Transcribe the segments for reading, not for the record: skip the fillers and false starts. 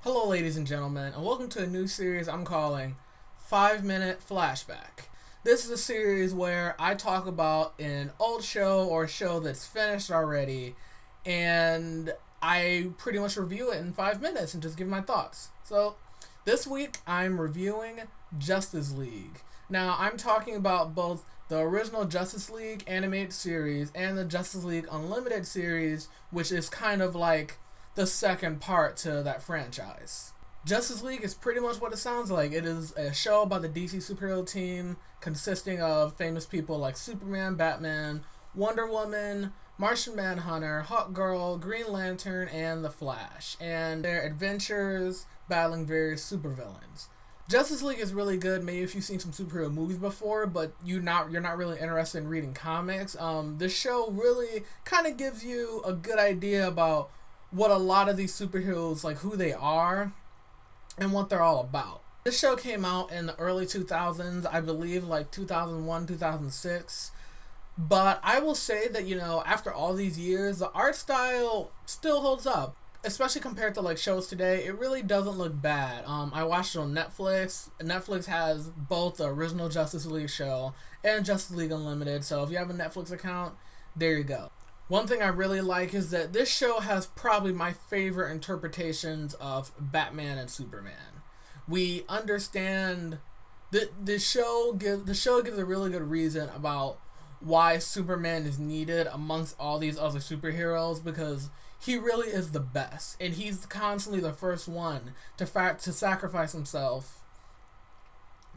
Hello, ladies and gentlemen, and welcome to a new series I'm calling 5-Minute Flashback. This is a series where I talk about an old show or a show that's finished already, and I pretty much review it in 5 minutes and just give my thoughts. So, this week I'm reviewing Justice League. Now, I'm talking about both the original Justice League animated series and the Justice League Unlimited series, which is kind of like the second part to that franchise. Justice League is pretty much what it sounds like. It is a show about the DC superhero team consisting of famous people like Superman, Batman, Wonder Woman, Martian Manhunter, Hawkgirl, Green Lantern, and The Flash, and their adventures battling various supervillains. Justice League is really good. Maybe if you've seen some superhero movies before, but you're not really interested in reading comics. This show really kind of gives you a good idea about what a lot of these superheroes, like who they are and what they're all about. This show came out in the early 2000s, I believe like 2001, 2006. But I will say that, after all these years, the art style still holds up. Especially compared to like shows today, it really doesn't look bad. I watched it on Netflix. Netflix has both the original Justice League show and Justice League Unlimited. So if you have a Netflix account, there you go. One thing I really like is that this show has probably my favorite interpretations of Batman and Superman. We understand that the show gives a really good reason about why Superman is needed amongst all these other superheroes, because he really is the best, and he's constantly the first one to sacrifice himself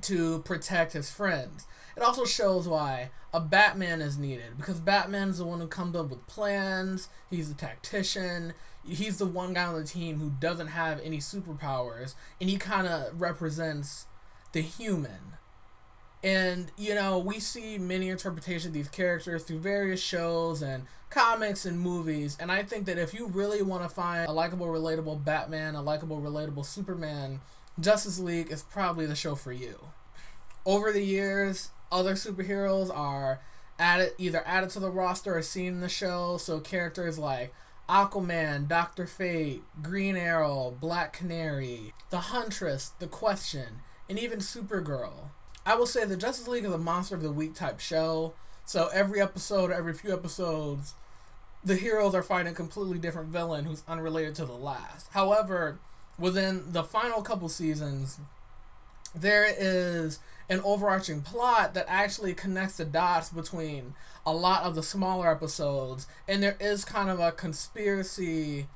to protect his friends. It also shows why a Batman is needed, because Batman's the one who comes up with plans, he's the tactician, he's the one guy on the team who doesn't have any superpowers, and he kind of represents the human. And, we see many interpretations of these characters through various shows and comics and movies, and I think that if you really want to find a likable, relatable Batman, a likable, relatable Superman, Justice League is probably the show for you. Over the years, other superheroes are either added to the roster or seen in the show, so characters like Aquaman, Dr. Fate, Green Arrow, Black Canary, The Huntress, The Question, and even Supergirl. I will say the Justice League is a monster of the week type show, so every few episodes, the heroes are fighting a completely different villain who's unrelated to the last. However, within the final couple seasons, there is an overarching plot that actually connects the dots between a lot of the smaller episodes, and there is kind of a conspiracy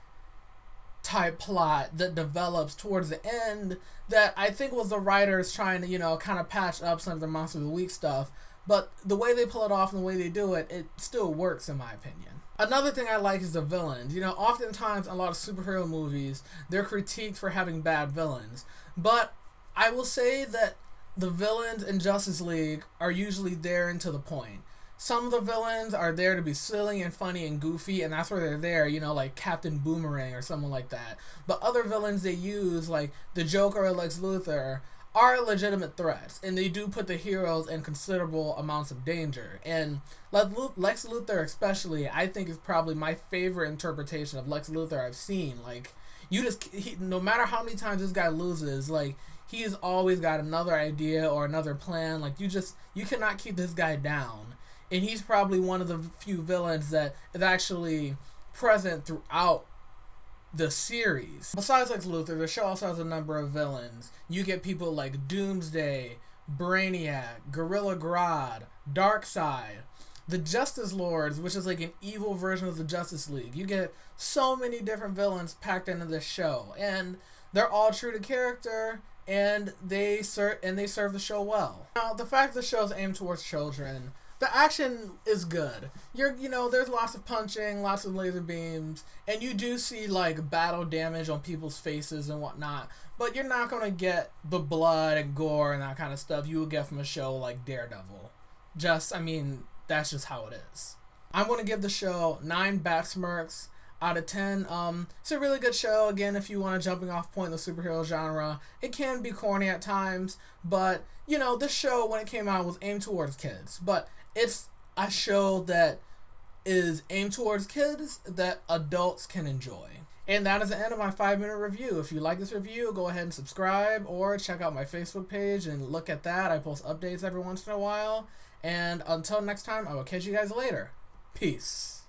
type plot that develops towards the end that I think was the writers trying to, kind of patch up some of the Monster of the Week stuff. But the way they pull it off and the way they do it, it still works in my opinion. Another thing I like is the villains. Oftentimes in a lot of superhero movies, they're critiqued for having bad villains. But I will say that the villains in Justice League are usually there and to the point. Some of the villains are there to be silly and funny and goofy, and that's where they're there, like Captain Boomerang or someone like that. But other villains they use, like the Joker or Lex Luthor, are legitimate threats, and they do put the heroes in considerable amounts of danger. And Lex Luthor especially, I think, is probably my favorite interpretation of Lex Luthor I've seen. Like, no matter how many times this guy loses, like, he's always got another idea or another plan. Like, you cannot keep this guy down. And he's probably one of the few villains that is actually present throughout the series. Besides Lex Luthor, the show also has a number of villains. You get people like Doomsday, Brainiac, Gorilla Grodd, Darkseid, the Justice Lords, which is like an evil version of the Justice League. You get so many different villains packed into this show, and they're all true to character, and they serve the show well. Now, the fact that the show is aimed towards children, the action is good. There's lots of punching, lots of laser beams, and you do see like battle damage on people's faces and whatnot, but you're not gonna get the blood and gore and that kind of stuff you would get from a show like Daredevil. That's just how it is. I'm gonna give the show 9 bat smirks out of 10. It's a really good show. Again, if you want a jumping off point in the superhero genre, it can be corny at times, but this show, when it came out, was aimed towards kids, but it's a show that is aimed towards kids that adults can enjoy. And that is the end of my 5-minute review. If you like this review, go ahead and subscribe or check out my Facebook page and look at that. I post updates every once in a while. And until next time, I will catch you guys later. Peace.